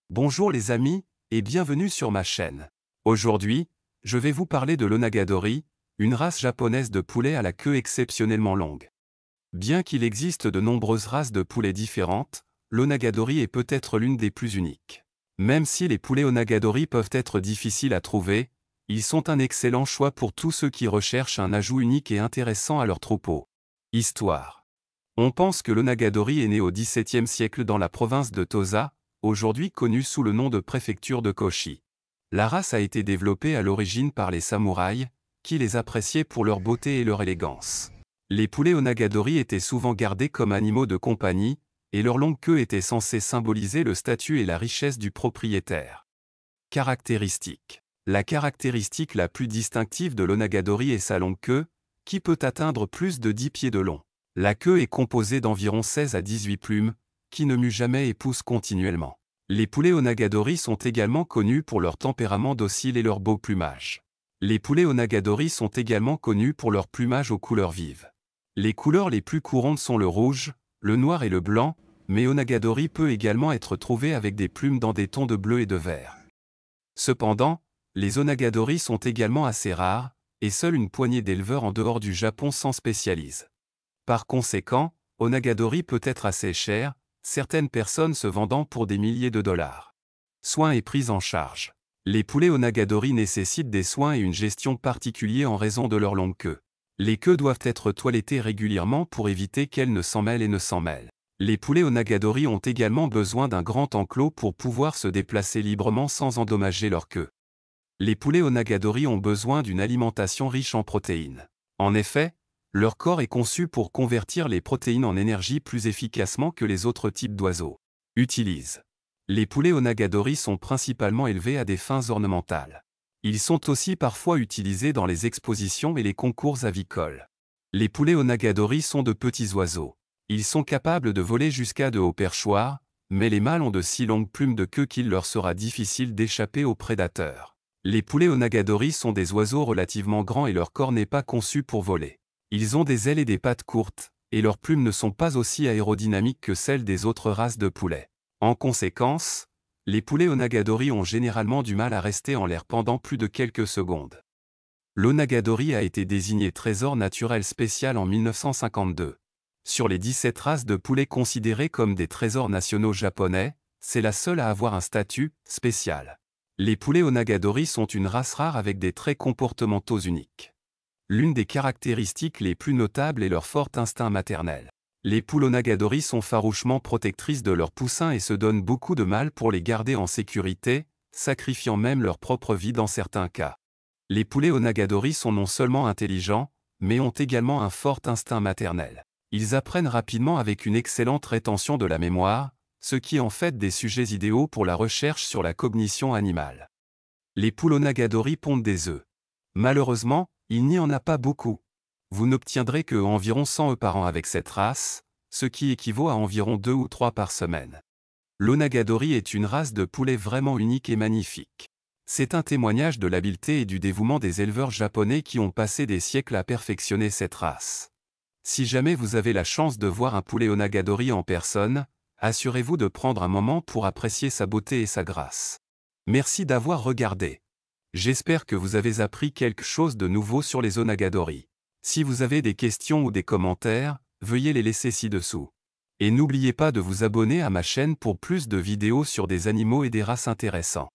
Bonjour les amis, et bienvenue sur ma chaîne. Aujourd'hui, je vais vous parler de l'Onagadori, une race japonaise de poulet à la queue exceptionnellement longue. Bien qu'il existe de nombreuses races de poulets différentes, l'Onagadori est peut-être l'une des plus uniques. Même si les poulets Onagadori peuvent être difficiles à trouver, ils sont un excellent choix pour tous ceux qui recherchent un ajout unique et intéressant à leur troupeau. Histoire. On pense que l'Onagadori est né au XVIIe siècle dans la province de Tosa, aujourd'hui connue sous le nom de préfecture de Kochi. La race a été développée à l'origine par les samouraïs, qui les appréciaient pour leur beauté et leur élégance. Les poulets Onagadori étaient souvent gardés comme animaux de compagnie, et leur longue queue était censée symboliser le statut et la richesse du propriétaire. Caractéristiques. La caractéristique la plus distinctive de l'Onagadori est sa longue queue, qui peut atteindre plus de 10 pieds de long. La queue est composée d'environ 16 à 18 plumes, qui ne muent jamais et poussent continuellement. Les poulets Onagadori sont également connus pour leur tempérament docile et leur beau plumage. Les poulets Onagadori sont également connus pour leur plumage aux couleurs vives. Les couleurs les plus courantes sont le rouge, le noir et le blanc, mais Onagadori peut également être trouvé avec des plumes dans des tons de bleu et de vert. Cependant, les Onagadori sont également assez rares, et seule une poignée d'éleveurs en dehors du Japon s'en spécialisent. Par conséquent, Onagadori peut être assez cher, certaines personnes se vendant pour des milliers de dollars. Soins et prise en charge. Les poulets Onagadori nécessitent des soins et une gestion particulière en raison de leur longue queue. Les queues doivent être toilettées régulièrement pour éviter qu'elles ne s'en mêlent et ne s'en mêlent. Les poulets Onagadori ont également besoin d'un grand enclos pour pouvoir se déplacer librement sans endommager leur queue. Les poulets Onagadori ont besoin d'une alimentation riche en protéines. En effet, leur corps est conçu pour convertir les protéines en énergie plus efficacement que les autres types d'oiseaux. Utilise. Les poulets Onagadori sont principalement élevés à des fins ornementales. Ils sont aussi parfois utilisés dans les expositions et les concours avicoles. Les poulets Onagadori sont de petits oiseaux. Ils sont capables de voler jusqu'à de hauts perchoirs, mais les mâles ont de si longues plumes de queue qu'il leur sera difficile d'échapper aux prédateurs. Les poulets Onagadori sont des oiseaux relativement grands et leur corps n'est pas conçu pour voler. Ils ont des ailes et des pattes courtes, et leurs plumes ne sont pas aussi aérodynamiques que celles des autres races de poulets. En conséquence, les poulets Onagadori ont généralement du mal à rester en l'air pendant plus de quelques secondes. L'Onagadori a été désigné trésor naturel spécial en 1952. Sur les 17 races de poulets considérées comme des trésors nationaux japonais, c'est la seule à avoir un statut spécial. Les poulets Onagadori sont une race rare avec des traits comportementaux uniques. L'une des caractéristiques les plus notables est leur fort instinct maternel. Les poules Onagadori sont farouchement protectrices de leurs poussins et se donnent beaucoup de mal pour les garder en sécurité, sacrifiant même leur propre vie dans certains cas. Les poulets Onagadori sont non seulement intelligents, mais ont également un fort instinct maternel. Ils apprennent rapidement avec une excellente rétention de la mémoire, ce qui en fait des sujets idéaux pour la recherche sur la cognition animale. Les poules Onagadori pondent des œufs. Malheureusement, il n'y en a pas beaucoup. Vous n'obtiendrez que environ 100 œufs par an avec cette race, ce qui équivaut à environ 2 ou 3 par semaine. L'Onagadori est une race de poulet vraiment unique et magnifique. C'est un témoignage de l'habileté et du dévouement des éleveurs japonais qui ont passé des siècles à perfectionner cette race. Si jamais vous avez la chance de voir un poulet Onagadori en personne, assurez-vous de prendre un moment pour apprécier sa beauté et sa grâce. Merci d'avoir regardé. J'espère que vous avez appris quelque chose de nouveau sur les Onagadori. Si vous avez des questions ou des commentaires, veuillez les laisser ci-dessous. Et n'oubliez pas de vous abonner à ma chaîne pour plus de vidéos sur des animaux et des races intéressants.